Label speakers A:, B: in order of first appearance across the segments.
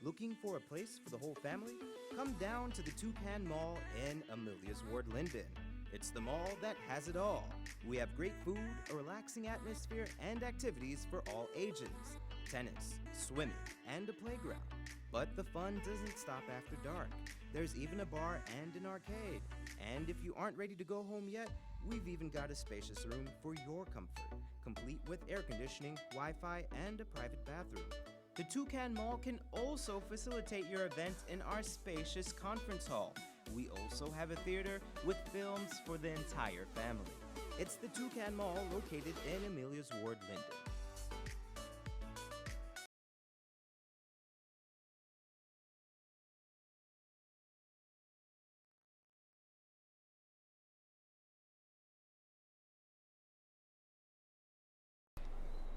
A: Looking for a place for the whole family? Come down to the Toucan Mall in Amelia's Ward, Linden. It's the mall that has it all. We have great food, a relaxing atmosphere, and activities for all ages: tennis, swimming, and a playground. But the fun doesn't stop after dark. There's even a bar and an arcade. And if you aren't ready to go home yet, we've even got a spacious room for your comfort, complete with air conditioning, Wi Fi, and a private bathroom. The Toucan Mall can also facilitate your event in our spacious conference hall. We also have a theater with films for the entire family. It's the Toucan Mall located in Amelia's Ward, Linden.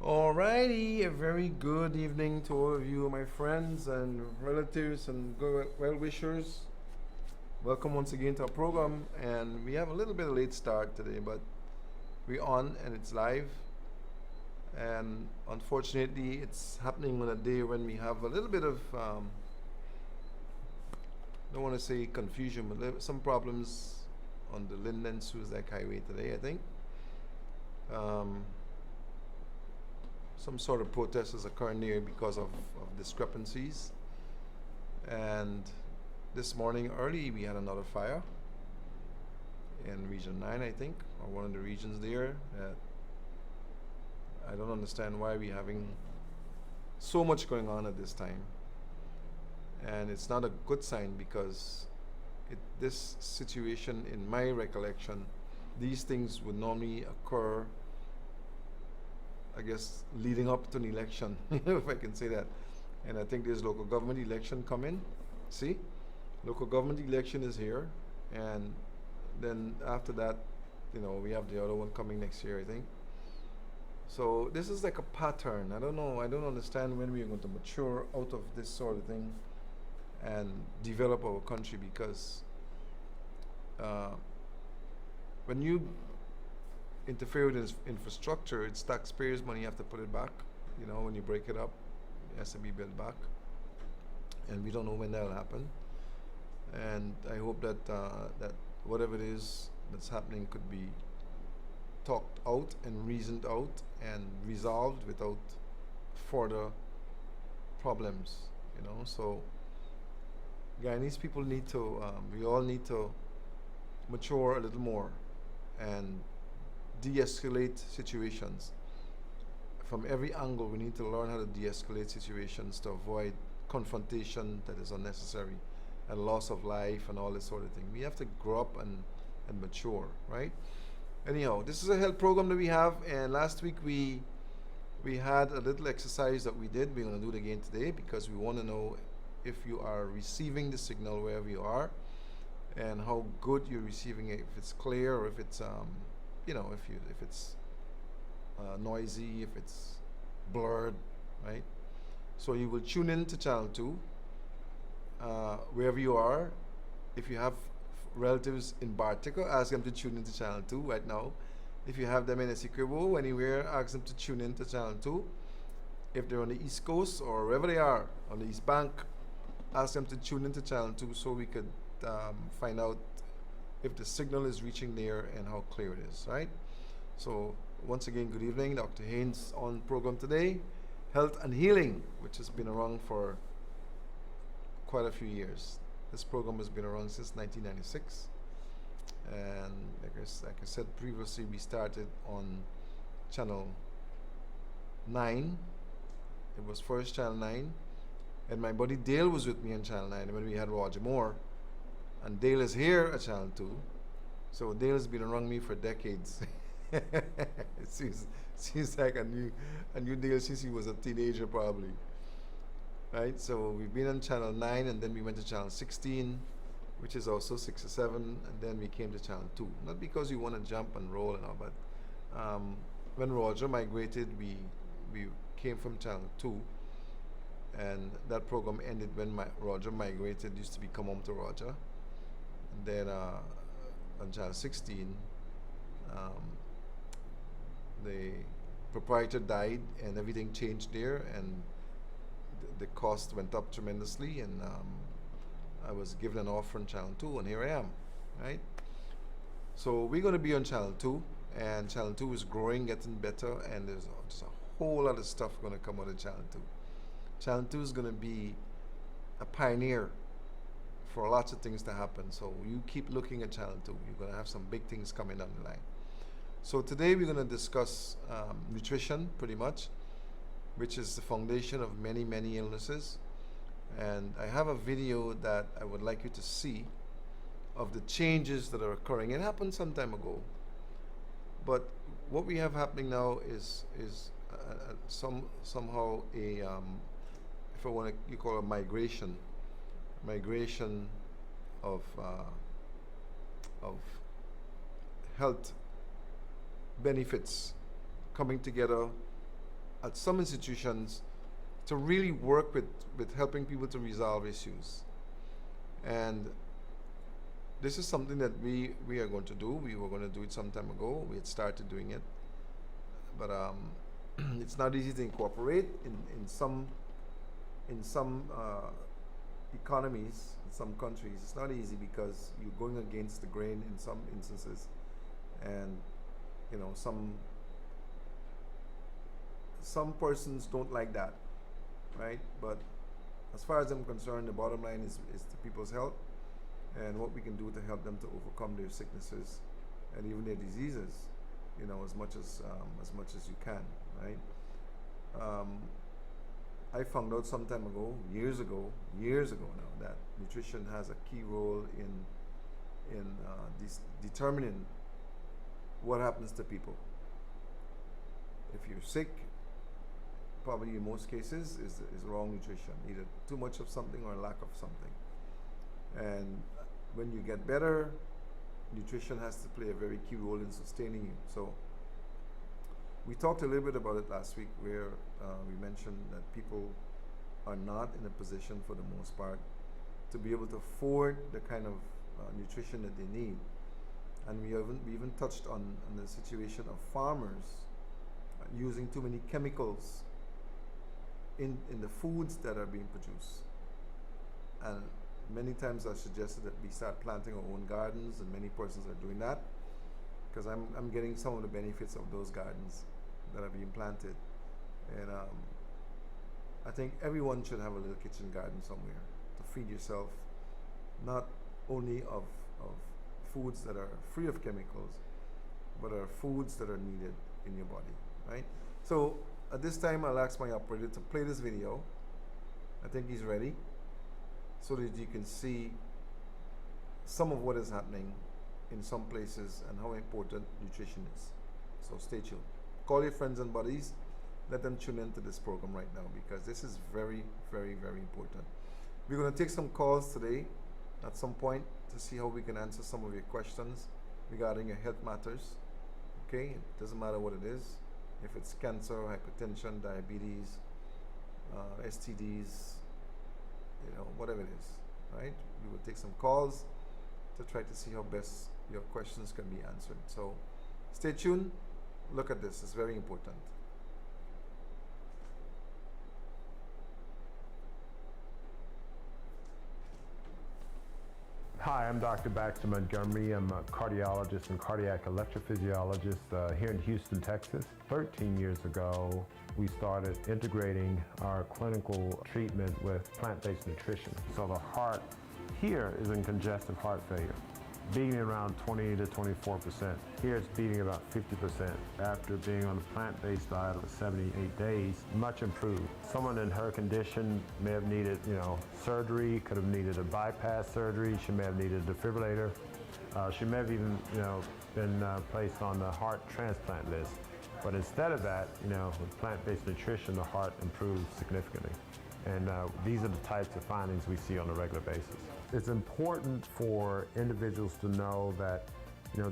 B: Alrighty, a very good evening to all of you, my friends and relatives and well wishers. Welcome once again to our program, and we have a little bit of late start today, but we're on and it's live. And unfortunately, it's happening on a day when we have a little bit of, don't want to say confusion, but some problems on the Linden Suzdek Highway today, I think. Um, some sort of protest is occurring there because of discrepancies. And this morning early we had another fire in Region 9, I think, or one of the regions there. I don't understand why we're having so much going on at this time. And it's not a good sign because this situation, in my recollection, these things would normally occur, I guess, leading up to an election, if I can say that. And I think there's local government election coming. See, local government election is here, and then after that, we have the other one coming next year, I think. So this is like a pattern. I don't know. I don't understand when we're going to mature out of this sort of thing and develop our country, because uh, when you interfere with infrastructure, it's taxpayers' money. You have to put it back. When you break it up, it has to be built back, and we don't know when that'll happen. And I hope that that whatever it is that's happening could be talked out and reasoned out and resolved without further problems. So Guyanese people need to. We all need to mature a little more and de-escalate situations. From every angle, we need to learn how to de-escalate situations to avoid confrontation that is unnecessary and loss of life and all this sort of thing. We have to grow up and mature, right? Anyhow, this is a health program that we have, and last week we had a little exercise that we did. We're going to do it again today because we want to know if you are receiving the signal wherever you are and how good you're receiving it, if it's clear or if it's if it's noisy, if it's blurred, right? So you will tune in to channel 2 wherever you are. If you have relatives in Bartica, ask them to tune into channel 2 right now. If you have them in Essequibo, anywhere, ask them to tune in to channel 2. If they're on the East Coast or wherever they are, on the East Bank, ask them to tune into channel 2 so we could find out if the signal is reaching there and how clear it is, right? So once again, good evening. Dr. Haynes on program today, Health and Healing, which has been around for quite a few years. This program has been around since 1996, and like I said previously, we started on channel 9. It was first channel 9, and my buddy Dale was with me on channel 9 when we had Roger Moore, and Dale is here at channel 2. So Dale's been around me for decades. It seems like I knew Dale since he was a teenager probably. Right? So we've been on channel 9, and then we went to channel 16, which is also 6 or 7, and then we came to channel 2. Not because we want to jump and roll and all, but when Roger migrated, we came from channel 2, and that program ended when Roger migrated. It used to be Come Home to Roger. And then on channel 16, the proprietor died and everything changed there, and the cost went up tremendously, and I was given an offer on Channel 2, and here I am, right? So we're going to be on Channel 2, and Channel 2 is growing, getting better, and there's just a whole lot of stuff going to come out of Channel 2. Channel 2 is going to be a pioneer for lots of things to happen. So you keep looking at Channel 2. You're going to have some big things coming down the line. So today we're going to discuss nutrition, pretty much, which is the foundation of many, many illnesses. And I have a video that I would like you to see of the changes that are occurring. It happened some time ago, but what we have happening now is somehow a if I want to, you call it migration of health benefits coming together at some institutions to really work with helping people to resolve issues. And this is something that we are going to do. We were going to do it some time ago. We had started doing it, but it's not easy to incorporate in some economies, in some countries. It's not easy because you're going against the grain in some instances, and you know, some persons don't like that, right? But as far as I'm concerned, the bottom line is the people's health, and what we can do to help them to overcome their sicknesses and even their diseases, you know, as much as you can, right? I found out some time ago, years ago now, that nutrition has a key role in determining what happens to people. If you're sick, probably in most cases is wrong nutrition, either too much of something or lack of something. And when you get better, nutrition has to play a very key role in sustaining you. So we talked a little bit about it last week, where we mentioned that people are not in a position, for the most part, to be able to afford the kind of nutrition that they need. And we even touched on the situation of farmers using too many chemicals in the foods that are being produced. And many times I've suggested that we start planting our own gardens, and many persons are doing that, because I'm getting some of the benefits of those gardens that are being planted. And I think everyone should have a little kitchen garden somewhere to feed yourself, not only of foods that are free of chemicals, but are foods that are needed in your body, right? So at this time, I'll ask my operator to play this video. I think he's ready, so that you can see some of what is happening in some places and how important nutrition is. So stay tuned. Call your friends and buddies. Let them tune into this program right now, because this is very, very, very important. We're going to take some calls today at some point to see how we can answer some of your questions regarding your health matters. Okay? It doesn't matter what it is. If it's cancer, hypertension, diabetes, STDs, you know, whatever it is, right? We will take some calls to try to see how best your questions can be answered. So stay tuned. Look at this. It's very important.
C: Hi, I'm Dr. Baxter Montgomery. I'm a cardiologist and cardiac electrophysiologist here in Houston, Texas. 13 years ago, we started integrating our clinical treatment with plant-based nutrition. So the heart here is in congestive heart failure, beating around 20 to 24%. Here it's beating about 50%. After being on a plant-based diet for 78 days, much improved. Someone in her condition may have needed, surgery, could have needed a bypass surgery. She may have needed a defibrillator. She may have even, been placed on the heart transplant list. But instead of that, with plant-based nutrition, the heart improves significantly. And these are the types of findings we see on a regular basis. It's important for individuals to know that,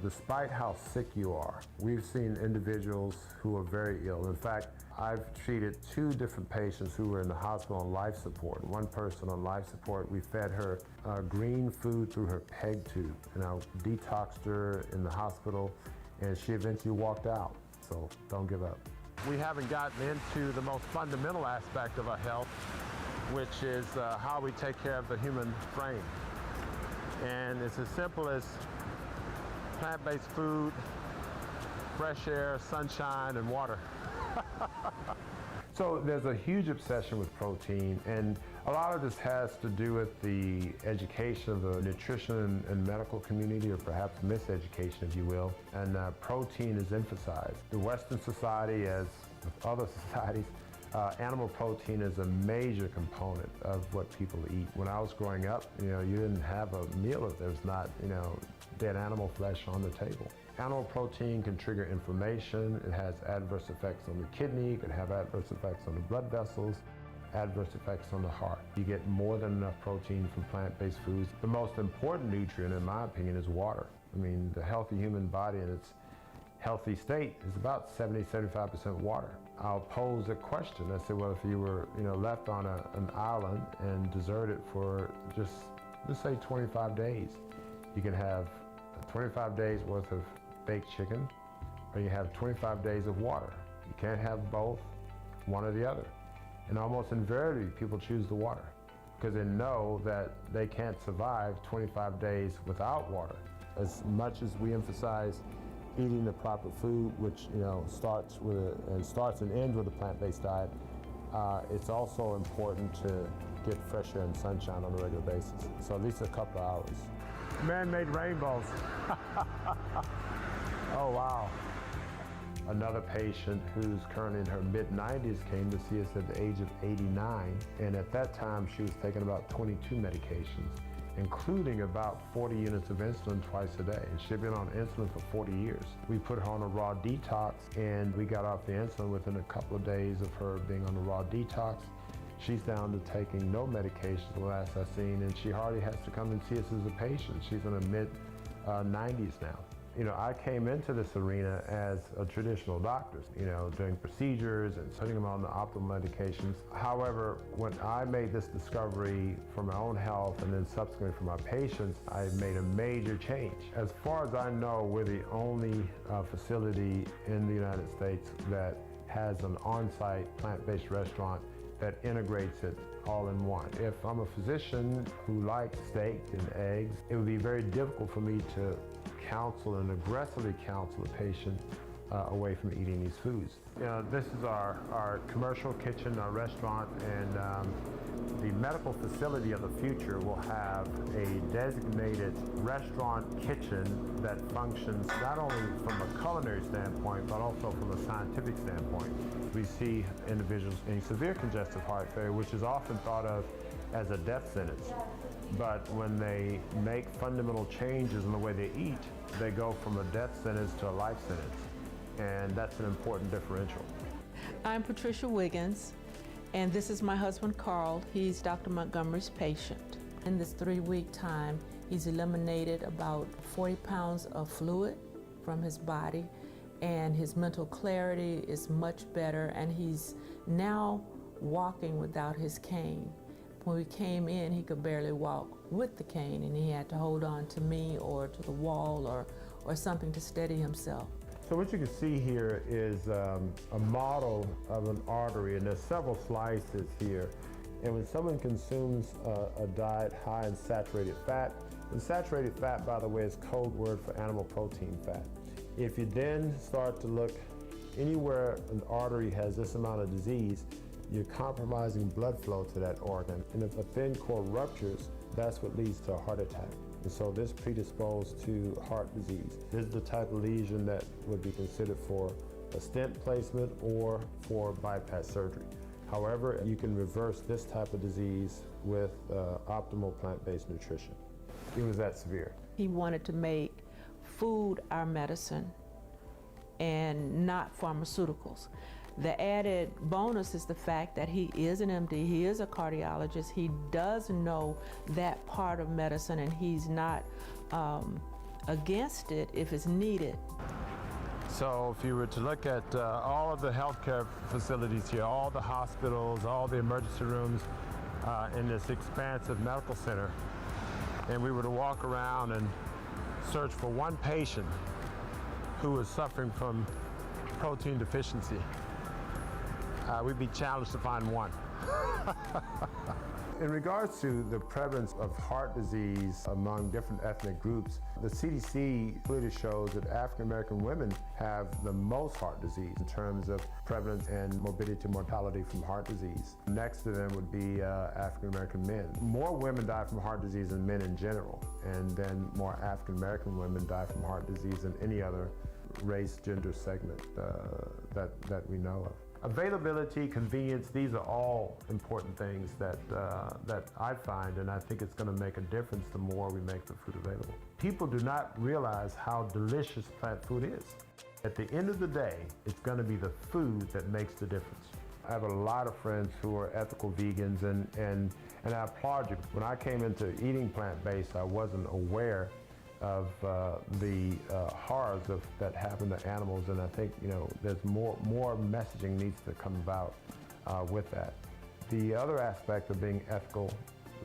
C: despite how sick you are, we've seen individuals who are very ill. In fact, I've treated 2 different patients who were in the hospital on life support. One person on life support, we fed her green food through her PEG tube, detoxed her in the hospital, and she eventually walked out. So don't give up. We haven't gotten into the most fundamental aspect of our health, which is how we take care of the human frame. And it's as simple as plant-based food, fresh air, sunshine, and water. So there's a huge obsession with protein, and a lot of this has to do with the education of the nutrition and medical community, or perhaps miseducation, if you will, and protein is emphasized. The Western society, as with other societies, animal protein is a major component of what people eat. When I was growing up, you didn't have a meal if there was not, dead animal flesh on the table. Animal protein can trigger inflammation. It has adverse effects on the kidney. It can have adverse effects on the blood vessels, adverse effects on the heart. You get more than enough protein from plant-based foods. The most important nutrient, in my opinion, is water. I mean, the healthy human body in its healthy state is about 70–75% water. I'll pose a question. I say, well, if you were, left on an island and deserted for just, let's say 25 days, you can have 25 days worth of baked chicken, or you have 25 days of water. You can't have both, one or the other. And almost invariably, people choose the water because they know that they can't survive 25 days without water. As much as we emphasize eating the proper food, which starts and ends with a plant-based diet, it's also important to get fresh air and sunshine on a regular basis. So at least a couple of hours. Man-made rainbows. Oh, wow. Another patient who's currently in her mid-90s came to see us at the age of 89, and at that time she was taking about 22 medications, including about 40 units of insulin twice a day. And she'd been on insulin for 40 years. We put her on a raw detox, and we got off the insulin within a couple of days of her being on a raw detox. She's down to taking no medication the last I've seen, and she hardly has to come and see us as a patient. She's in her mid-90s now. I came into this arena as a traditional doctor, doing procedures and putting them on the optimal medications. However, when I made this discovery for my own health and then subsequently for my patients, I made a major change. As far as I know, we're the only facility in the United States that has an on-site plant-based restaurant that integrates it all in one. If I'm a physician who likes steak and eggs, it would be very difficult for me to counsel and aggressively counsel a patient away from eating these foods. This is our commercial kitchen, our restaurant, and the medical facility of the future will have a designated restaurant kitchen that functions not only from a culinary standpoint, but also from a scientific standpoint. We see individuals in severe congestive heart failure, which is often thought of as a death sentence. But when they make fundamental changes in the way they eat, they go from a death sentence to a life sentence. And that's an important differential.
D: I'm Patricia Wiggins, and this is my husband, Carl. He's Dr. Montgomery's patient. In this 3-week time, he's eliminated about 40 pounds of fluid from his body, and his mental clarity is much better, and he's now walking without his cane. When we came in, he could barely walk with the cane, and he had to hold on to me or to the wall or something to steady himself.
C: So what you can see here is a model of an artery, and there's several slices here. And when someone consumes a diet high in saturated fat, and saturated fat, by the way, is code word for animal protein fat. If you then start to look anywhere an artery has this amount of disease, you're compromising blood flow to that organ. And if a thin core ruptures, that's what leads to a heart attack. And so this predisposed to heart disease. This is the type of lesion that would be considered for a stent placement or for bypass surgery. However, you can reverse this type of disease with optimal plant-based nutrition. It was that severe.
D: He wanted to make food our medicine and not pharmaceuticals. The added bonus is the fact that he is an MD, he is a cardiologist, he does know that part of medicine, and he's not against it if it's needed.
C: So if you were to look at all of the healthcare facilities here, all the hospitals, all the emergency rooms in this expansive medical center, and we were to walk around and search for one patient who was suffering from protein deficiency, we'd be challenged to find one. In regards to the prevalence of heart disease among different ethnic groups, the CDC clearly shows that African American women have the most heart disease in terms of prevalence and morbidity mortality from heart disease. Next to them would be African American men. More women die from heart disease than men in general, and then more African American women die from heart disease than any other race, gender segment that we know of. Availability, convenience, these are all important things that I find, and I think it's going to make a difference the more we make the food available. People do not realize how delicious plant food is. At the end of the day, it's going to be the food that makes the difference. I have a lot of friends who are ethical vegans, and I applaud you. When I came into eating plant-based, I wasn't aware of the horrors that happen to animals, and I think there's more messaging needs to come about with that. The other aspect of being ethical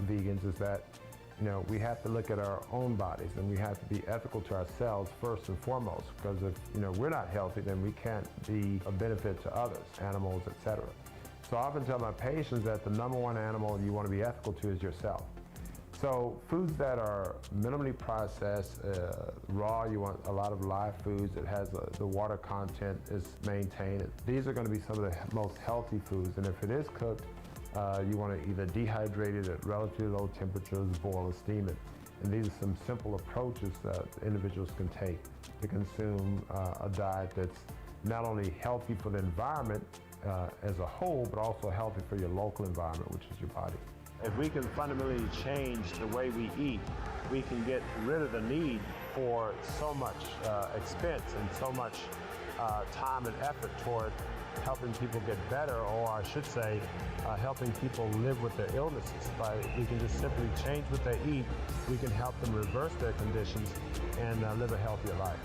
C: vegans is that we have to look at our own bodies, and we have to be ethical to ourselves first and foremost, because if we're not healthy, then we can't be a benefit to others, animals, etc. So I often tell my patients that the number one animal you want to be ethical to is yourself. So foods that are minimally processed, raw, you want a lot of live foods that has the water content is maintained. These are going to be some of the most healthy foods, and if it is cooked, you want to either dehydrate it at relatively low temperatures, boil or steam it. And these are some simple approaches that individuals can take to consume a diet that's not only healthy for the environment as a whole, but also healthy for your local environment, which is your body. If we can fundamentally change the way we eat, we can get rid of the need for so much expense and so much time and effort toward helping people get better, or I should say, helping people live with their illnesses. We can just simply change what they eat, we can help them reverse their conditions and live a healthier life.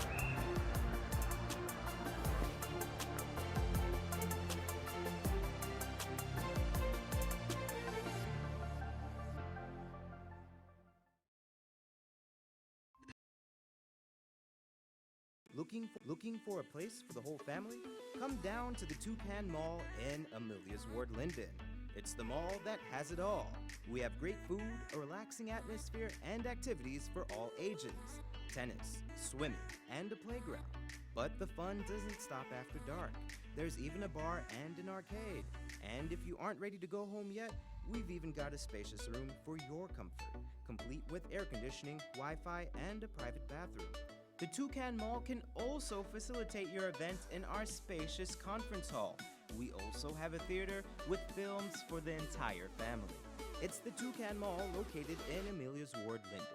A: Looking for a place for the whole family? Come down to the Toucan Mall in Amelia's Ward, Linden. It's the mall that has it all. We have great food, a relaxing atmosphere, and activities for all ages. Tennis, swimming, and a playground. But the fun doesn't stop after dark. There's even a bar and an arcade. And if you aren't ready to go home yet, we've even got a spacious room for your comfort, complete with air conditioning, Wi-Fi, and a private bathroom. The Toucan Mall can also facilitate your events in our spacious conference hall. We also have a theater with films for the entire family. It's the Toucan Mall located in Amelia's Ward, Linden.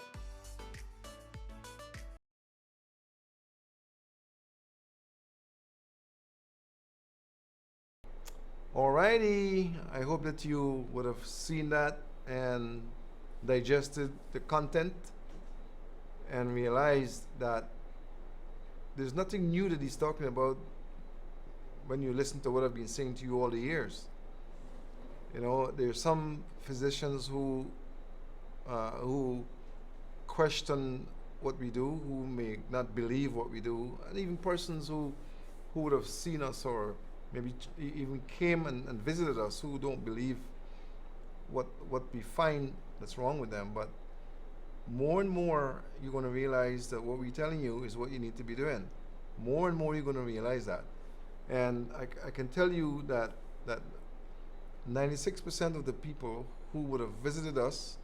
B: Alrighty, I hope that you would have seen that and digested the content and realized that there's nothing new that he's talking about when you listen to what I've been saying to you all the years. There's some physicians who question what we do, who may not believe what we do, and even persons who would have seen us or maybe even came and visited us who don't believe what we find that's wrong with them. But more and more you're going to realize that what we're telling you is what you need to be doing. More and more you're going to realize that. And I can tell you that 96% of the people who would have visited us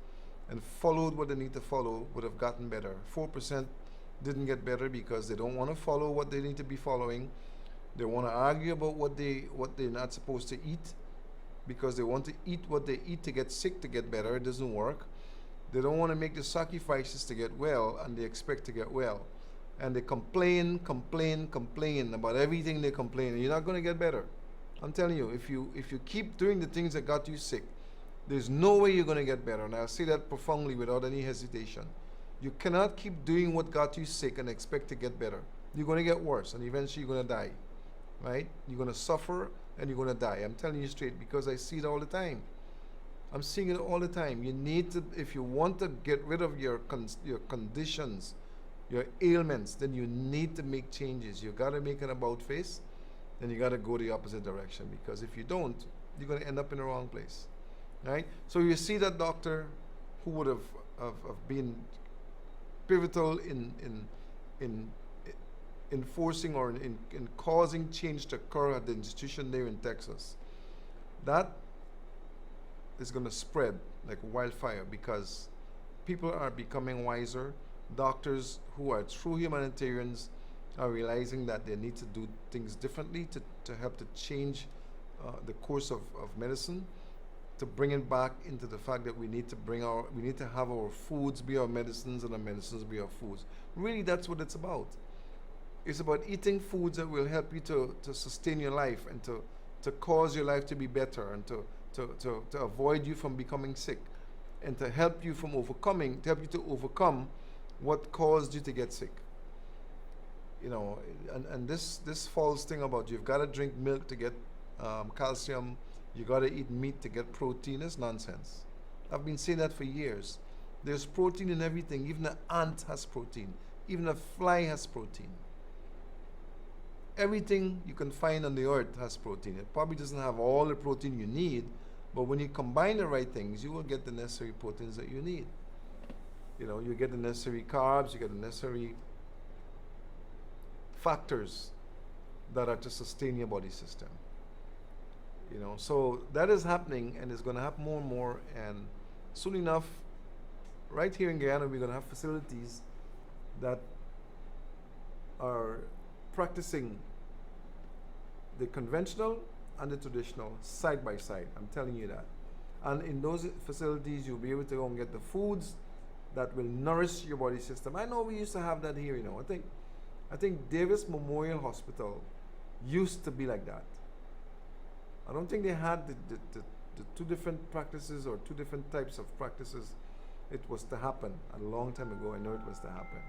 B: and followed what they need to follow would have gotten better. 4% didn't get better because they don't want to follow what they need to be following. They want to argue about what they're not supposed to eat because they want to eat what they eat to get sick, to get better. It doesn't work. They don't want to make the sacrifices to get well, and they expect to get well. And they complain about everything they complain, and you're not going to get better. I'm telling you, if you keep doing the things that got you sick, there's no way you're going to get better. And I'll say that profoundly without any hesitation. You cannot keep doing what got you sick and expect to get better. You're going to get worse, and eventually you're going to die. Right? You're going to suffer, and you're going to die. I'm telling you straight because I see it all the time. I'm seeing it all the time. You need to, if you want to get rid of your conditions, your ailments, then you need to make changes. You got to make an about face, then you got to go the opposite direction, because if you don't, you're going to end up in the wrong place, right? So you see that doctor who would have been pivotal in enforcing or in causing change to occur at the institution there in Texas. That is going to spread like wildfire because people are becoming wiser. Doctors who are true humanitarians are realizing that they need to do things differently to help to change the course of medicine, to bring it back into the fact that we need to have our foods be our medicines and our medicines be our foods. Really, that's what it's about. It's about eating foods that will help you to sustain your life and to cause your life to be better and to avoid you from becoming sick and to help you to overcome what caused you to get sick. You know, and this false thing about you've got to drink milk to get calcium, you got to eat meat to get protein is nonsense. I've been saying that for years. There's protein in everything. Even an ant has protein. Even a fly has protein. Everything you can find on the earth has protein. It probably doesn't have all the protein you need, but when you combine the right things, you will get the necessary proteins that you need. You know, you get the necessary carbs, you get the necessary factors that are to sustain your body system. You know, so that is happening and it's going to happen more and more, and soon enough, right here in Guyana, we're going to have facilities that are practicing the conventional and the traditional side by side. I'm telling you that. And in those facilities, you'll be able to go and get the foods that will nourish your body system. I know we used to have that here, you know. I think Davis Memorial Hospital used to be like that. I don't think they had the two different practices or two different types of practices. It was to happen a long time ago. I know it was to happen.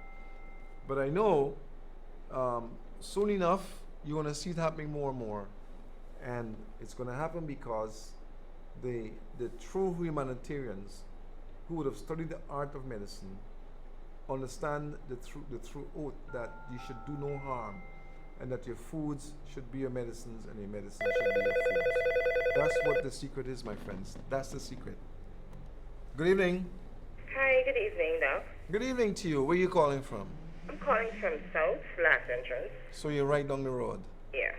B: But I know soon enough, you're going to see it happening more and more. And it's going to happen because the true humanitarians who would have studied the art of medicine understand the true oath that you should do no harm and that your foods should be your medicines and your medicines should be your foods. That's what the secret is, my friends. That's the secret. Good evening.
E: Hi, good evening, Doc.
B: Good evening to you. Where are you calling from?
E: I'm calling from South, last entrance.
B: So you're right down the road?
E: Yeah.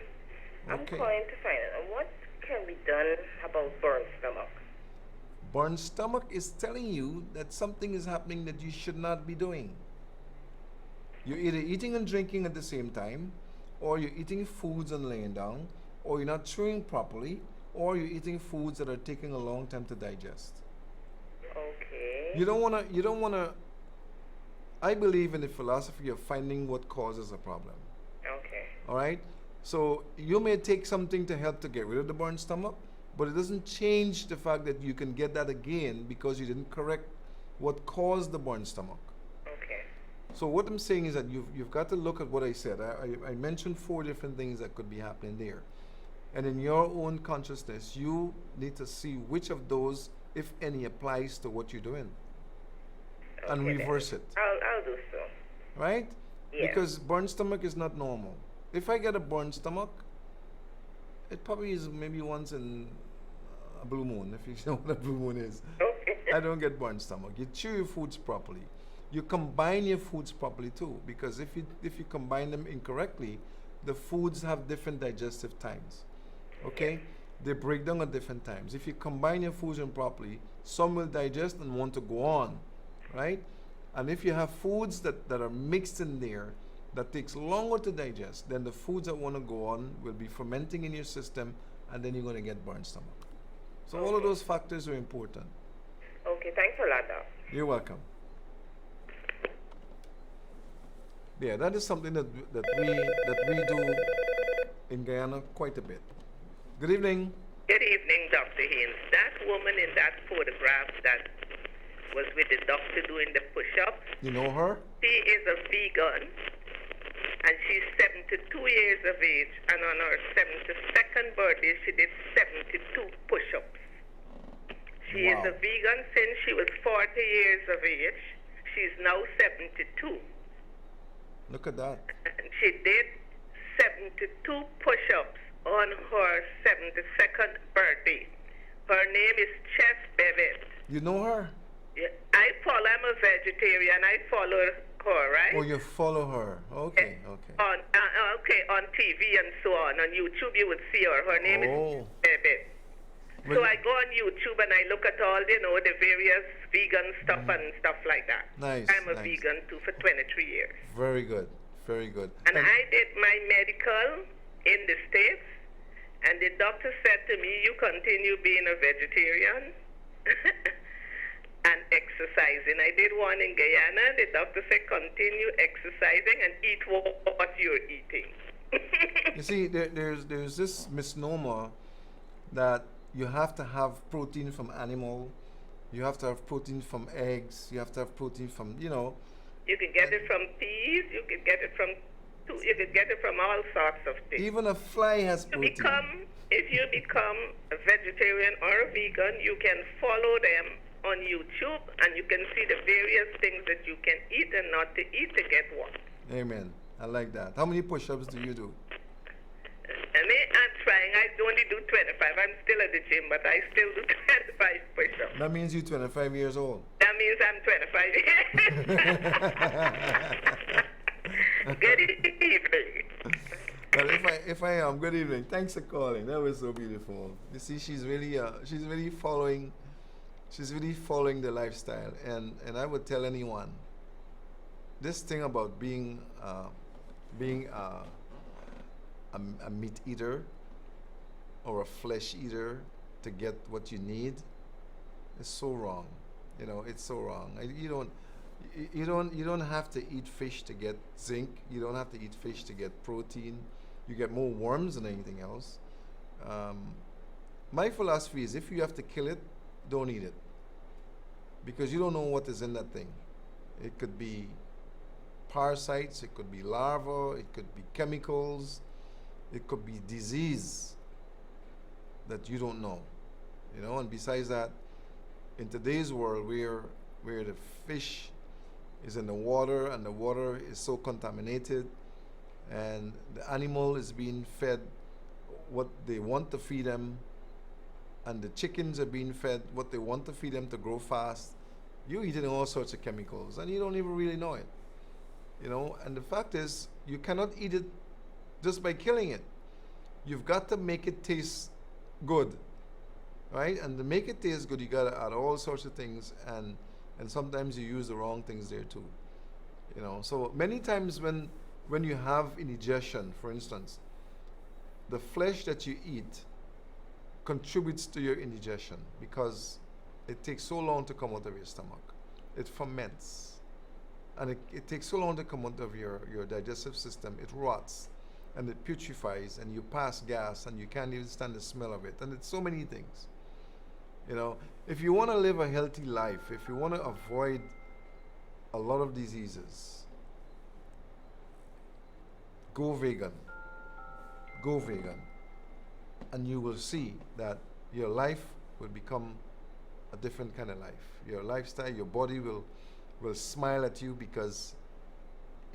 E: I'm
B: Okay.
E: calling to find out what can be done about burnt stomach.
B: Burnt stomach is telling you that something is happening that you should not be doing. You're either eating and drinking at the same time, or you're eating foods and laying down, or you're not chewing properly, or you're eating foods that are taking a long time to digest.
E: Okay.
B: You don't wanna I believe in the philosophy of finding what causes a problem.
E: Okay.
B: All right? So you may take something to help to get rid of the burnt stomach, but it doesn't change the fact that you can get that again because you didn't correct what caused the burnt stomach.
E: Okay.
B: So what I'm saying is that you've got to look at what I said. I mentioned 4 different things that could be happening there. And in your own consciousness, you need to see which of those, if any, applies to what you're doing. And
E: Okay,
B: reverse
E: then.
B: it.
E: I'll do so.
B: Right?
E: Yeah.
B: Because burnt stomach is not normal. If I get a burnt stomach, it probably is maybe once in a blue moon, if you know what a blue moon is.
E: Okay.
B: I don't get burnt stomach. You chew your foods properly. You combine your foods properly too, because if you combine them incorrectly, the foods have different digestive times. Okay? They break down at different times. If you combine your foods improperly, some will digest and want to go on, right? And if you have foods that are mixed in there that takes longer to digest, then the foods that want to go on will be fermenting in your system, and then you're going to get burnt stomach. So all of those factors are important.
E: Okay, thanks a lot, Doc.
B: You're welcome. Yeah, that is something that we do in Guyana quite a bit. Good evening.
E: Good evening, Dr. Haynes. That woman in that photograph that was with the doctor doing the push-ups,
B: You know her?
E: she is a vegan, and she's 72 years of age, and on her 72nd birthday, she did 72 push-ups. She is
B: Wow.
E: a vegan since she was 40 years of age. She's now 72.
B: Look at that.
E: And she did 72 push-ups on her 72nd birthday. Her name is Chef Bevet.
B: You know her?
E: Yeah, I'm a vegetarian. I follow her, right?
B: Oh, you follow her. Okay, okay.
E: On TV and so on. On YouTube, you would see her. Her name is Bevet. So I go on YouTube and I look at all, the various vegan stuff and stuff like that.
B: Nice.
E: I'm a vegan too for 23 years.
B: Very good. Very good.
E: And I did my medical in the States, and the doctor said to me, you continue being a vegetarian and exercising. I did one in Guyana. The doctor said, continue exercising and eat what you're eating.
B: You see, there's this misnomer that you have to have protein from animal, you have to have protein from eggs, you have to have protein from,
E: You can get it from peas, you can get it from all sorts of things.
B: Even a fly has protein.
E: If you become a vegetarian or a vegan, you can follow them on YouTube and you can see the various things that you can eat and not to eat to get what.
B: Amen. I like that. How many push-ups do you do?
E: I'm trying. I only do 25. I'm still at the gym, but I still do 25 push-ups.
B: That means you're 25 years old.
E: That means I'm 25 years. Good evening.
B: Well, if I am, good evening. Thanks for calling. That was so beautiful. You see, she's really following the lifestyle, and I would tell anyone, this thing about being a meat eater or a flesh eater to get what you need is so wrong. It's so wrong. You don't have to eat fish to get zinc. You don't have to eat fish to get protein. You get more worms than anything else. My philosophy is, if you have to kill it, don't eat it, because you don't know what is in that thing. It could be parasites, it could be larvae, it could be chemicals, it could be disease that you don't know. And besides that, in today's world where the fish is in the water and the water is so contaminated and the animal is being fed what they want to feed them, and the chickens are being fed what they want to feed them to grow fast, you're eating all sorts of chemicals and you don't even really know it. And the fact is, you cannot eat it just by killing it. You've got to make it taste good, right? And to make it taste good, you got to add all sorts of things, and sometimes you use the wrong things there too. So many times when you have indigestion, for instance, the flesh that you eat contributes to your indigestion because it takes so long to come out of your stomach. It ferments. And it takes so long to come out of your digestive system. It rots and it putrefies and you pass gas and you can't even stand the smell of it. And it's so many things. If you want to live a healthy life, if you want to avoid a lot of diseases, go vegan. Go vegan. And you will see that your life will become a different kind of life. Your lifestyle, your body will smile at you because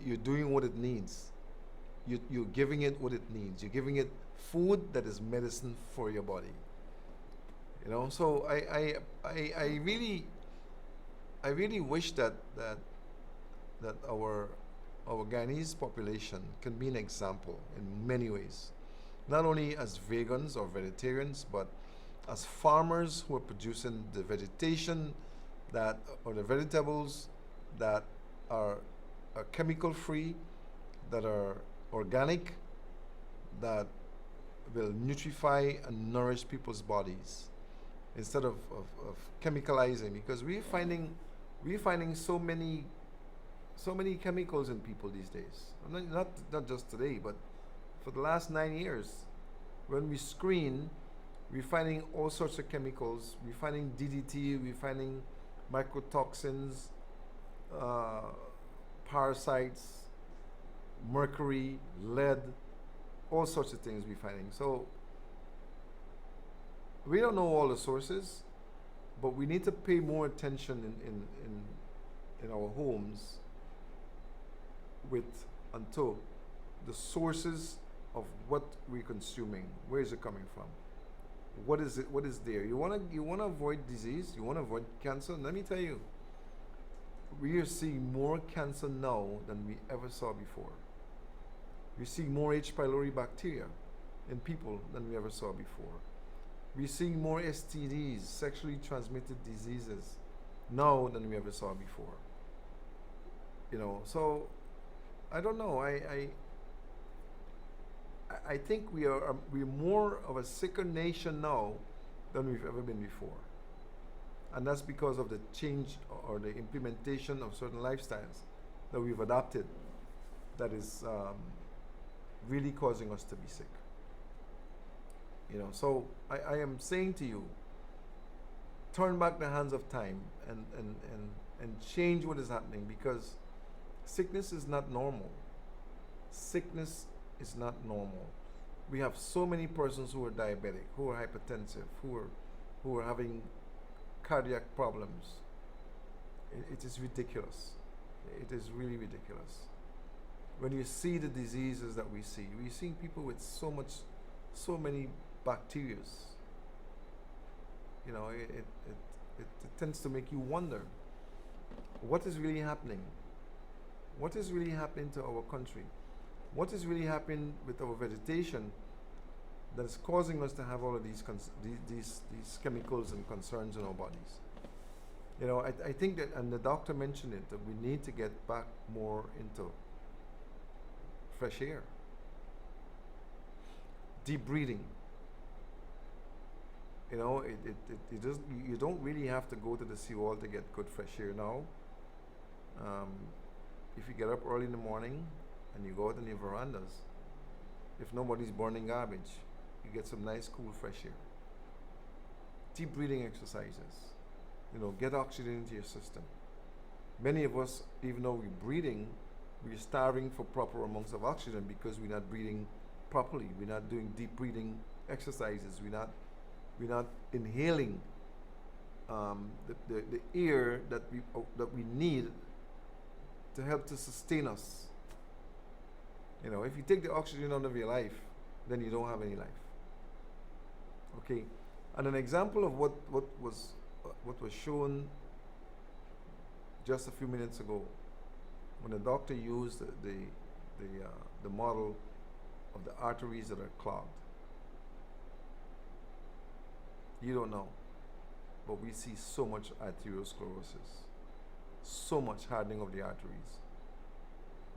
B: you're doing what it needs. You're giving it what it needs. You're giving it food that is medicine for your body. So I really wish that our Guyanese population can be an example in many ways, not only as vegans or vegetarians, but as farmers who are producing the vegetation or the vegetables that are chemical free, that are organic, that will nutrify and nourish people's bodies instead of chemicalizing, because we're finding so many chemicals in people these days. Not just today, but for the last 9 years, when we screen, we're finding all sorts of chemicals. We're finding DDT, we're finding mycotoxins, parasites, mercury, lead, all sorts of things we're finding. So we don't know all the sources, but we need to pay more attention in our homes until the sources of what we're consuming. Where is it coming from? What is it? What is there? You wanna avoid disease? You wanna avoid cancer? Let me tell you, we are seeing more cancer now than we ever saw before. We're seeing more H. pylori bacteria in people than we ever saw before. We're seeing more STDs, sexually transmitted diseases, now than we ever saw before. You know, so I don't know. I think we're more of a sicker nation now than we've ever been before. And that's because of the change or the implementation of certain lifestyles that we've adopted that is really causing us to be sick. You know, so I am saying to you, turn back the hands of time and change what is happening, because sickness is not normal. Sickness is not normal. We have so many persons who are diabetic, who are hypertensive, who are having cardiac problems. It is ridiculous. It is really ridiculous. When you see the diseases that we're seeing people with so many bacteria. You know, it tends to make you wonder, what is really happening? What is really happening to our country? What is really happening with our vegetation that is causing us to have all of these chemicals and concerns in our bodies? You know, I think that, and the doctor mentioned it, that we need to get back more into fresh air, deep breathing. You know, it doesn't, you don't really have to go to the seawall to get good fresh air now. If you get up early in the morning and you go out on your verandas, if nobody's burning garbage, you get some nice cool fresh air. Deep breathing exercises. You know, get oxygen into your system. Many of us, even though we're breathing, we're starving for proper amounts of oxygen because we're not breathing properly. We're not doing deep breathing exercises. We're not inhaling the air that we need to help to sustain us. You know, if you take the oxygen out of your life, then you don't have any life. Okay, and an example of what was shown just a few minutes ago, when the doctor used the model of the arteries that are clogged. You don't know, but we see so much arteriosclerosis, so much hardening of the arteries.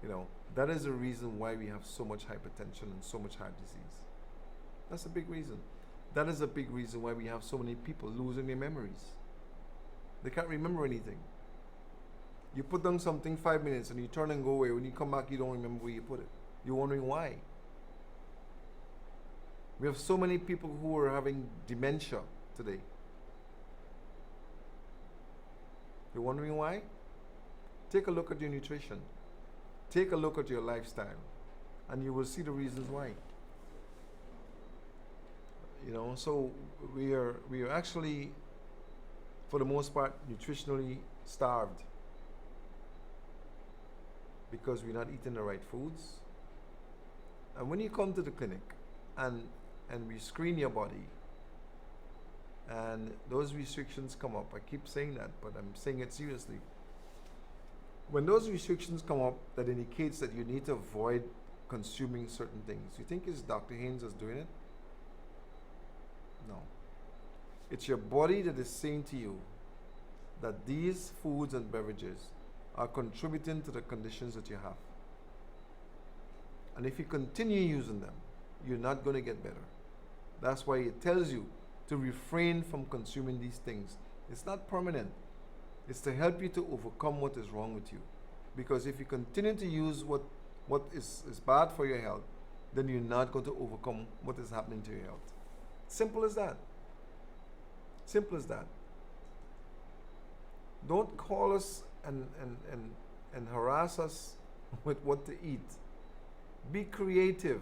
B: You know, that is the reason why we have so much hypertension and so much heart disease. That's a big reason. That is a big reason why we have so many people losing their memories. They can't remember anything. You put down something 5 minutes and you turn and go away. When you come back, you don't remember where you put it. You're wondering why. We have so many people who are having dementia today. You're wondering why? Take a look at your nutrition. Take a look at your lifestyle, and you will see the reasons why. You know, so we are actually, for the most part, nutritionally starved because we're not eating the right foods. And when you come to the clinic and we screen your body, and those restrictions come up, I keep saying that, but I'm saying it seriously. When those restrictions come up, that indicates that you need to avoid consuming certain things. You think it's Dr. Haynes that's doing it? No. It's your body that is saying to you that these foods and beverages are contributing to the conditions that you have. And if you continue using them, you're not going to get better. That's why it tells you to refrain from consuming these things. It's not permanent. It's to help you to overcome what is wrong with you. Because if you continue to use what is bad for your health, then you're not going to overcome what is happening to your health. Simple as that. Simple as that. Don't call us and harass us with what to eat. Be creative.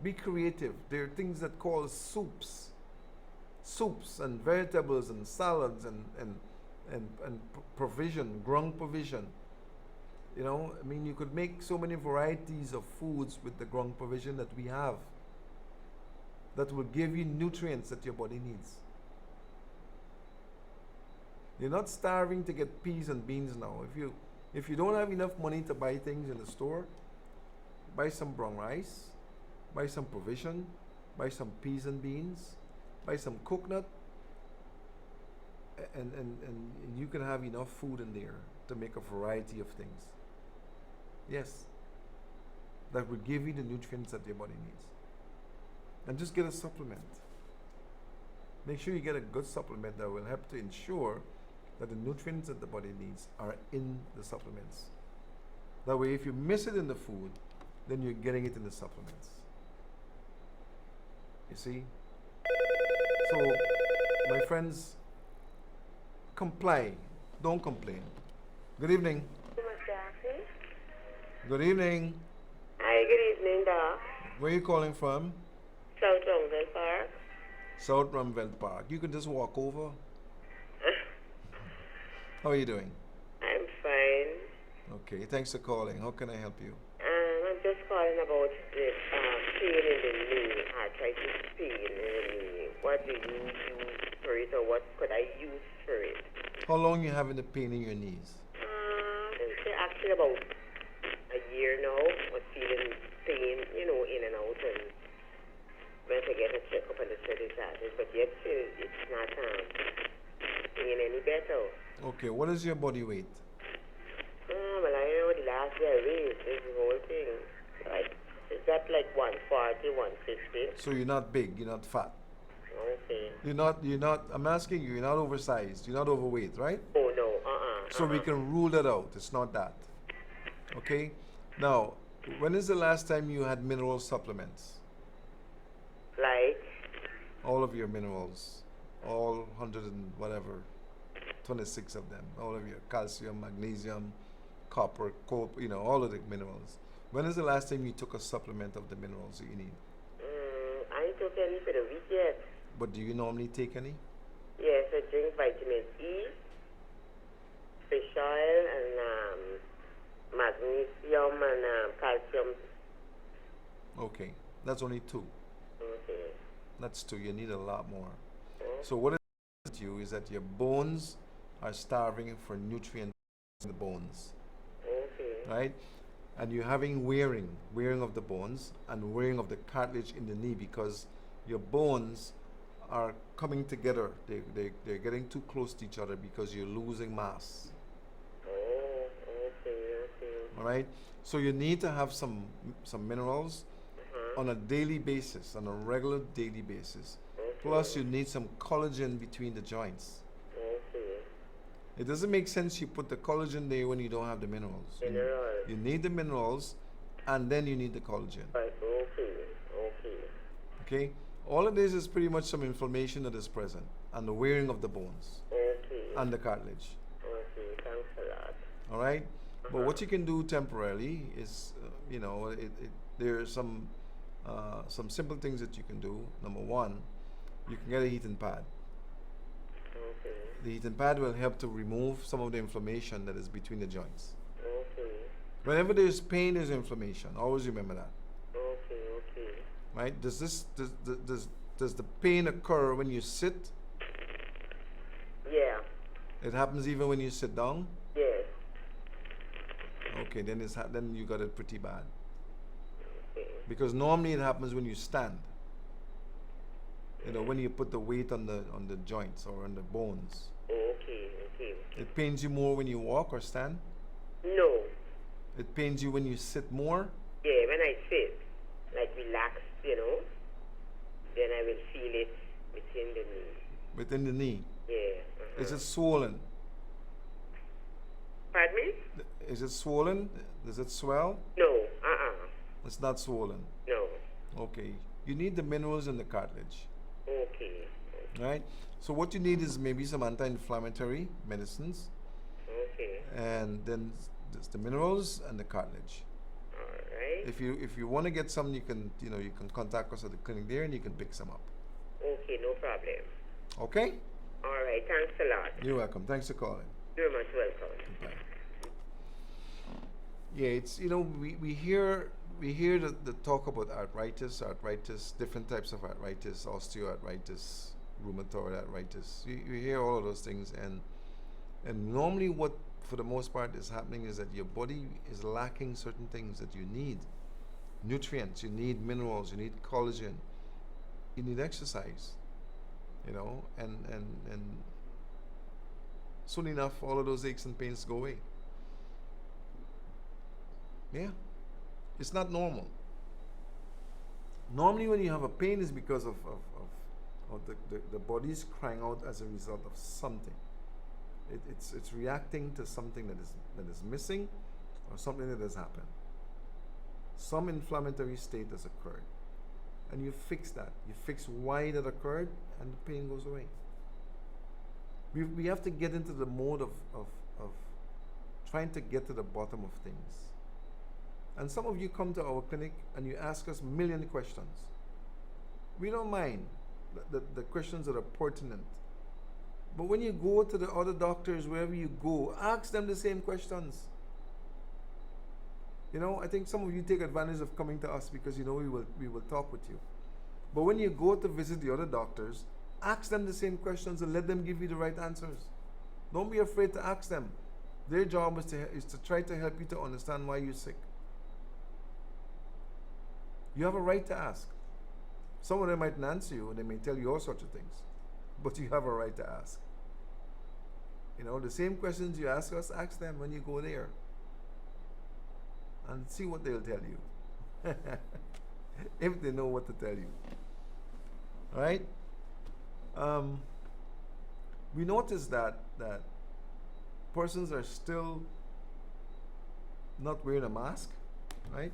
B: Be creative. There are things that call soups and vegetables and salads and provision, ground provision. You know, I mean, you could make so many varieties of foods with the ground provision that we have that will give you nutrients that your body needs. You're not starving to get peas and beans now. If you don't have enough money to buy things in the store, buy some brown rice, buy some provision, buy some peas and beans, buy some coconut, and you can have enough food in there to make a variety of things. Yes, that will give you the nutrients that your body needs. And just get a supplement. Make sure you get a good supplement that will help to ensure that the nutrients that the body needs are in the supplements. That way, if you miss it in the food, then you're getting it in the supplements. You see? So, my friends, comply. Don't complain. Good evening. Good evening.
F: Hi, good evening, Doc.
B: Where are you calling from?
F: South Rumville Park.
B: South Rumville Park. You can just walk over. How are you doing?
F: I'm fine.
B: Okay, thanks for calling. How can I help you?
F: I'm just calling about the pain in the knee, arthritis pain in the knee. What do you use for it, or what could I use for it?
B: How long you having the pain in your knees?
F: Actually about a year now. Was feeling pain, in and out, and went to get a checkup and they said it's added, but yet still it's not pain any better.
B: Okay, what is your body weight?
F: Well, I know the last year I raised this whole thing. Like, is that like 140, 150?
B: So you're not big, you're not fat.
F: Okay.
B: You're not, I'm asking you, you're not oversized, you're not overweight, right?
F: Oh, no,
B: So we can rule that out, it's not that. Okay? Now, when is the last time you had mineral supplements?
F: Like?
B: All of your minerals, all 100 and whatever, 26 of them, all of your calcium, magnesium, copper, all of the minerals. When is the last time you took a supplement of the minerals that you need?
F: I ain't took any for the week yet.
B: But do you normally take any?
F: Yes, I drink vitamin E, fish oil, and magnesium and calcium.
B: Okay, that's only 2.
F: Okay.
B: That's 2, you need a lot more. So what it is to you is that your bones are starving for nutrients in the bones.
F: Okay.
B: Right? And you're having wearing of the bones and wearing of the cartilage in the knee because your bones are coming together. They're getting too close to each other because you're losing mass.
F: Oh, okay.
B: All right? So you need to have some minerals on a daily basis, on a regular daily basis.
F: Okay.
B: Plus you need some collagen between the joints.
F: Okay.
B: It doesn't make sense you put the collagen there when you don't have the minerals.
F: Minerals.
B: You need the minerals and then you need the collagen.
F: Right, okay.
B: Okay? All it is pretty much some inflammation that is present and the wearing of the bones
F: Okay.
B: and the cartilage.
F: Okay, thanks a lot.
B: All right? But what you can do temporarily is, there are some simple things that you can do. Number one, you can get a heating pad.
F: Okay.
B: The heating pad will help to remove some of the inflammation that is between the joints.
F: Okay.
B: Whenever there's pain, there's inflammation. Always remember that.
F: Okay.
B: Right? Does the pain occur when you sit?
F: Yeah.
B: It happens even when you sit down?
F: Yes.
B: Okay, then then you got it pretty bad.
F: Okay.
B: Because normally it happens when you stand. When you put the weight on the joints or on the bones.
F: Okay.
B: It pains you more when you walk or stand?
F: No.
B: It pains you when you sit more?
F: Yeah, when I sit, like relaxed, then I will feel it within the knee.
B: Within the knee?
F: Yeah.
B: Is it swollen?
F: Pardon me?
B: Is it swollen? Does it swell?
F: No.
B: It's not swollen.
F: No.
B: Okay. You need the minerals in the cartilage.
F: Okay.
B: Right? So what you need is maybe some anti-inflammatory medicines.
F: Okay.
B: And then there's the minerals and the cartilage.
F: All right.
B: If you want to get some, you can contact us at the clinic there and you can pick some up.
F: Okay, no problem.
B: Okay?
F: All right, thanks a lot.
B: You're welcome. Thanks for calling.
F: You're much welcome.
B: Bye. Yeah, it's, you know, we hear the talk about arthritis, different types of arthritis, osteoarthritis, rheumatoid arthritis. You hear all of those things, and normally what for the most part is happening is that your body is lacking certain things that you need. Nutrients, you need minerals, you need collagen, you need exercise, you know, and soon enough all of those aches and pains go away. Yeah, it's not normal. Normally when you have a pain is because of the body's crying out as a result of something. It's reacting to something that is missing or something that has happened. Some inflammatory state has occurred. And you fix that. You fix why that occurred and the pain goes away. We have to get into the mode of trying to get to the bottom of things. And some of you come to our clinic and you ask us a million questions. We don't mind the questions that are pertinent. But when you go to the other doctors, wherever you go, ask them the same questions. You know, I think some of you take advantage of coming to us because you know we will talk with you. But when you go to visit the other doctors, ask them the same questions and let them give you the right answers. Don't be afraid to ask them. Their job is to try to help you to understand why you're sick. You have a right to ask. Some of them mightn't answer you and they may tell you all sorts of things. But you have a right to ask. You know, the same questions you ask us, ask them when you go there. And see what they'll tell you. If they know what to tell you. Alright? We noticed that persons are still not wearing a mask, right?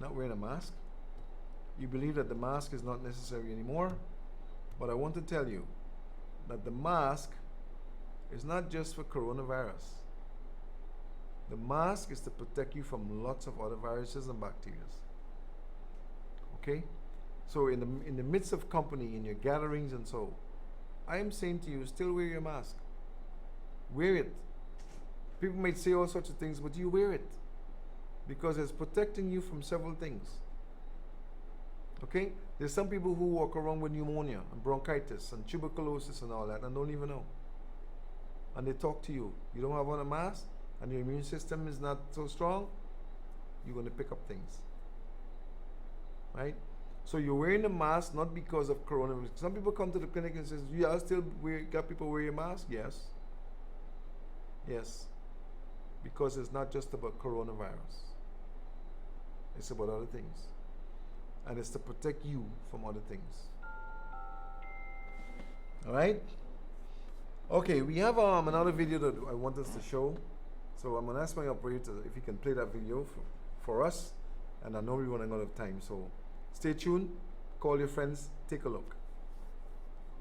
B: Not wearing a mask. You believe that the mask is not necessary anymore, but I want to tell you that the mask is not just for coronavirus. The mask is to protect you from lots of other viruses and bacteria. Okay? So in the midst of company, in your gatherings and so, I am saying to you, still wear your mask. Wear it. People might say all sorts of things, but you wear it. Because it's protecting you from several things. Okay? There's some people who walk around with pneumonia and bronchitis and tuberculosis and all that and don't even know. And they talk to you. You don't have on a mask and your immune system is not so strong, you're going to pick up things. Right? So you're wearing the mask not because of coronavirus. Some people come to the clinic and says, "Yeah, I still got people wear your mask?" Yes. Yes. Because it's not just about coronavirus. It's about other things. And it's to protect you from other things. Alright? Okay, we have another video that I want us to show. So I'm going to ask my operator if he can play that video for us. And I know we're running out of time. So stay tuned. Call your friends. Take a look.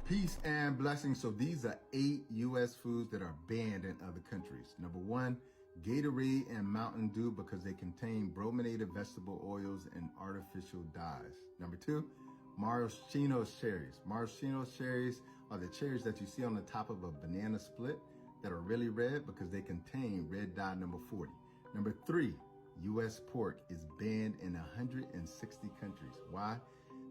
G: Peace and blessings. So these are 8 U.S. foods that are banned in other countries. Number 1, Gatorade and Mountain Dew because they contain brominated vegetable oils and artificial dyes. Number 2, maraschino cherries. Maraschino cherries are the cherries that you see on the top of a banana split that are really red because they contain red dye number 40. Number 3, U.S. pork is banned in 160 countries. Why?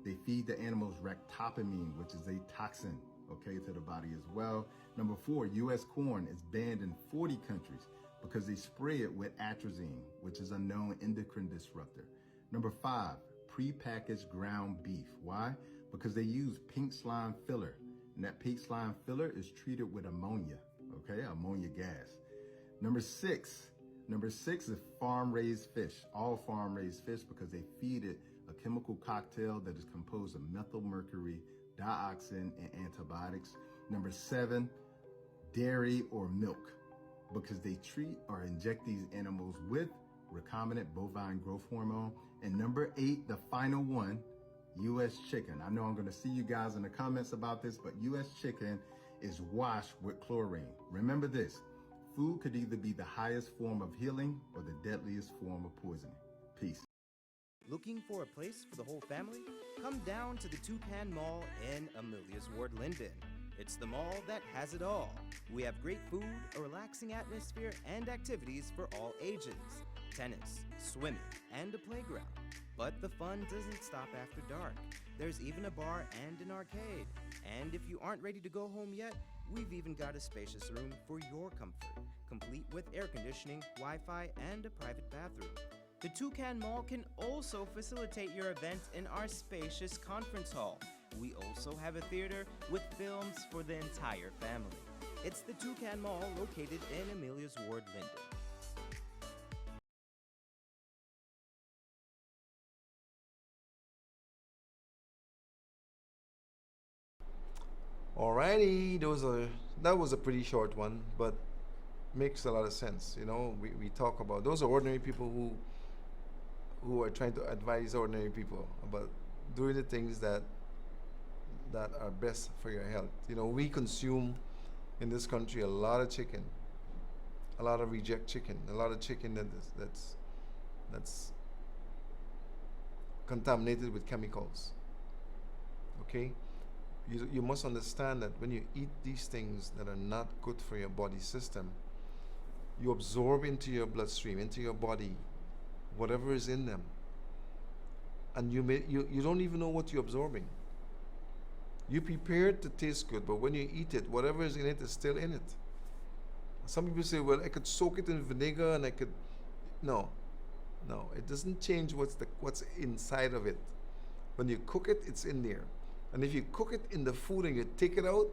G: They feed the animals ractopamine, which is a toxin, okay, to the body as well. Number 4, U.S. corn is banned in 40 countries because they spray it with atrazine, which is a known endocrine disruptor. Number 5, prepackaged ground beef. Why? Because they use pink slime filler, and that pink slime filler is treated with ammonia, okay, ammonia gas. Number 6 is farm-raised fish, all farm-raised fish because they feed it a chemical cocktail that is composed of methyl mercury, dioxin, and antibiotics. Number 7, dairy or milk because they treat or inject these animals with recombinant bovine growth hormone. And number 8, the final one, U.S. chicken. I know I'm going to see you guys in the comments about this, but U.S. chicken is washed with chlorine. Remember this, food could either be the highest form of healing or the deadliest form of poisoning. Peace.
A: Looking for a place for the whole family? Come down to the Toucan Mall in Amelia's Ward, Linden. It's the mall that has it all. We have great food, a relaxing atmosphere, and activities for all ages. Tennis, swimming, and a playground. But the fun doesn't stop after dark. There's even a bar and an arcade. And if you aren't ready to go home yet, we've even got a spacious room for your comfort, complete with air conditioning, Wi-Fi, and a private bathroom. The Toucan Mall can also facilitate your event in our spacious conference hall. We also have a theater with films for the entire family. It's the Toucan Mall located in Amelia's Ward, Linden.
B: Alrighty, that was a pretty short one, but makes a lot of sense. You know, we talk about those are ordinary people who are trying to advise ordinary people about doing the things that are best for your health. You know, we consume in this country a lot of chicken, a lot of reject chicken, a lot of chicken that's contaminated with chemicals. Okay? You must understand that when you eat these things that are not good for your body system, you absorb into your bloodstream, into your body, whatever is in them. And you don't even know what you're absorbing. You prepare it to taste good, but when you eat it, whatever is in it is still in it. Some people say, well, I could soak it in vinegar and I could... No, it doesn't change what's inside of it. When you cook it, it's in there. And if you cook it in the food and you take it out,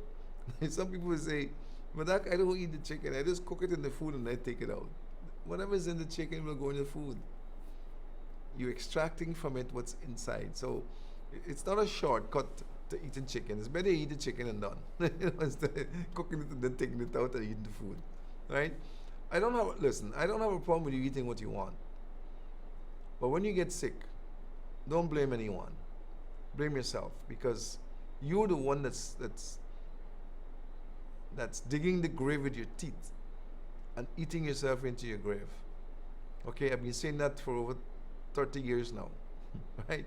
B: some people will say, but I don't eat the chicken. I just cook it in the food and I take it out. Whatever's in the chicken will go in the food. You're extracting from it what's inside. So it's not a shortcut to eating chicken. It's better eat the chicken and done. Instead of cooking it and then taking it out and eating the food. Right? I don't have a problem with you eating what you want. But when you get sick, don't blame anyone. Blame yourself, because you're the one that's digging the grave with your teeth and eating yourself into your grave. Okay, I've been saying that for over 30 years now. Right?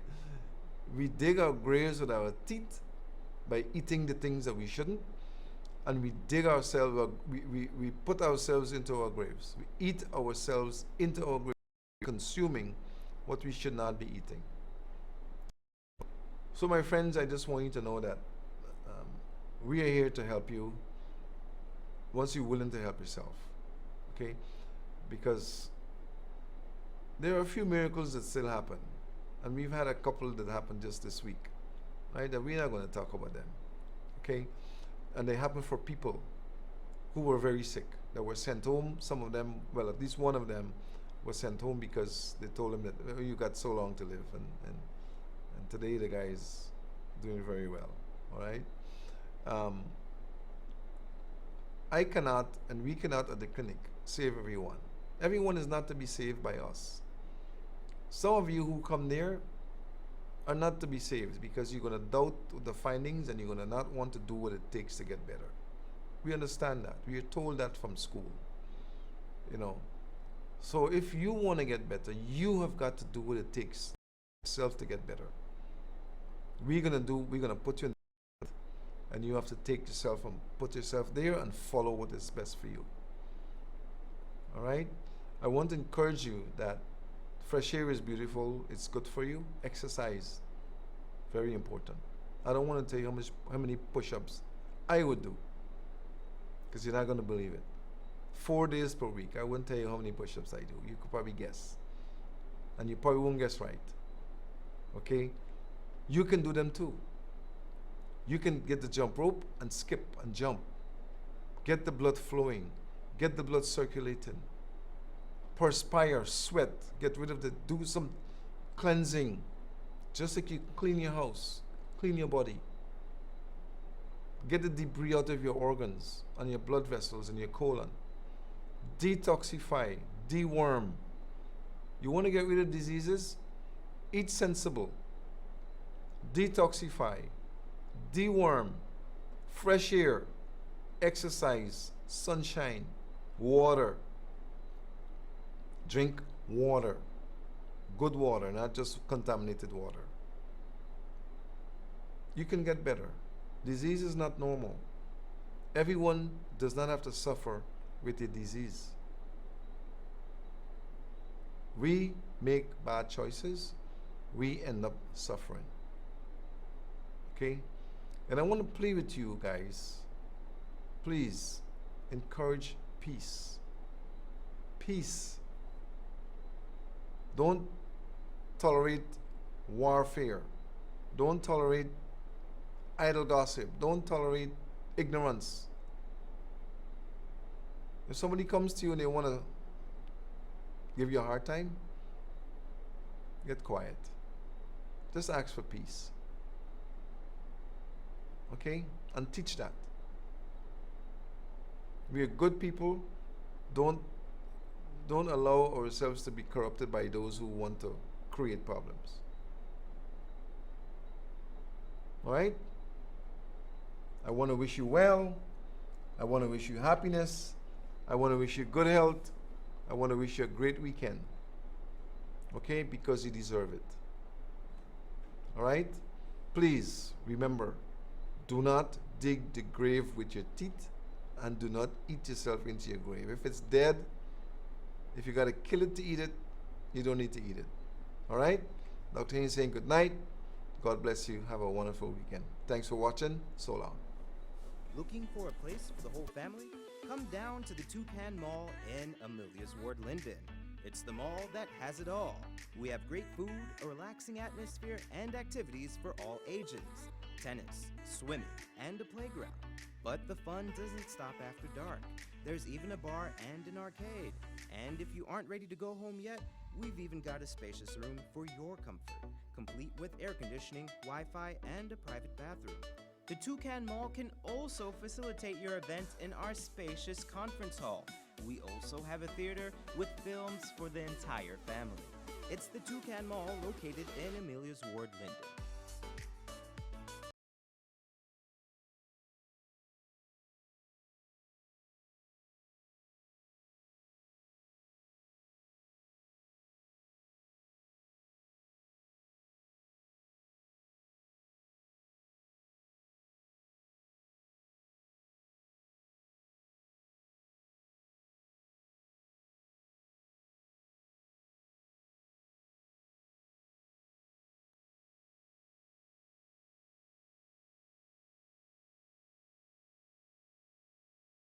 B: We dig our graves with our teeth by eating the things that we shouldn't, and we put ourselves into our graves. We eat ourselves into our graves, consuming what we should not be eating. So my friends, I just want you to know that we are here to help you once you're willing to help yourself, okay? Because there are a few miracles that still happen, and we've had a couple that happened just this week, right? And we're not going to talk about them, okay? And they happen for people who were very sick, that were sent home. Some of them, well, at least one of them was sent home because they told him that, oh, you got so long to live, and today the guy is doing very well. All right. I cannot, and we cannot at the clinic, save everyone. Everyone is not to be saved by us. Some of you who come there are not to be saved because you're going to doubt the findings and you're going to not want to do what it takes to get better. We understand that. We are told that from school. You know. So if you want to get better, you have got to do what it takes yourself to get better. We're gonna put you in the, and you have to take yourself and put yourself there and follow what is best for you. All right? I want to encourage you that fresh air is beautiful, it's good for you. Exercise, very important. I don't want to tell you how many push-ups I would do, because you're not going to believe it. 4 days per week, I wouldn't tell you how many push-ups I do. You could probably guess, and you probably won't guess right. Okay? You can do them too. You can get the jump rope and skip and jump. Get the blood flowing. Get the blood circulating. Perspire, sweat. Get rid of do some cleansing. Just like you clean your house, clean your body. Get the debris out of your organs and your blood vessels and your colon. Detoxify, deworm. You want to get rid of diseases? Eat sensible. Detoxify, deworm, fresh air, exercise, sunshine, water. Drink water, good water, not just contaminated water. You can get better. Disease is not normal. Everyone does not have to suffer with a disease. We make bad choices, we end up suffering. Okay? And I want to play with you guys. Please encourage peace. Peace. Don't tolerate warfare. Don't tolerate idle gossip. Don't tolerate ignorance. If somebody comes to you and they want to give you a hard time, get quiet. Just ask for peace. Okay? And teach that. We are good people. Don't allow ourselves to be corrupted by those who want to create problems. All right? I want to wish you well. I want to wish you happiness. I want to wish you good health. I want to wish you a great weekend. Okay? Because you deserve it. All right? Please remember, do not dig the grave with your teeth, and do not eat yourself into your grave. If it's dead, if you got to kill it to eat it, you don't need to eat it. All right? Dr. Haynes saying good night. God bless you. Have a wonderful weekend. Thanks for watching. So long.
A: Looking for a place for the whole family? Come down to the Toucan Mall in Amelia's Ward, Linden. It's the mall that has it all. We have great food, a relaxing atmosphere, and activities for all ages. Tennis, swimming, and a playground. But the fun doesn't stop after dark. There's even a bar and an arcade. And if you aren't ready to go home yet, we've even got a spacious room for your comfort, complete with air conditioning, Wi-Fi, and a private bathroom. The Toucan Mall can also facilitate your event in our spacious conference hall. We also have a theater with films for the entire family. It's the Toucan Mall located in Amelia's Ward, Linden.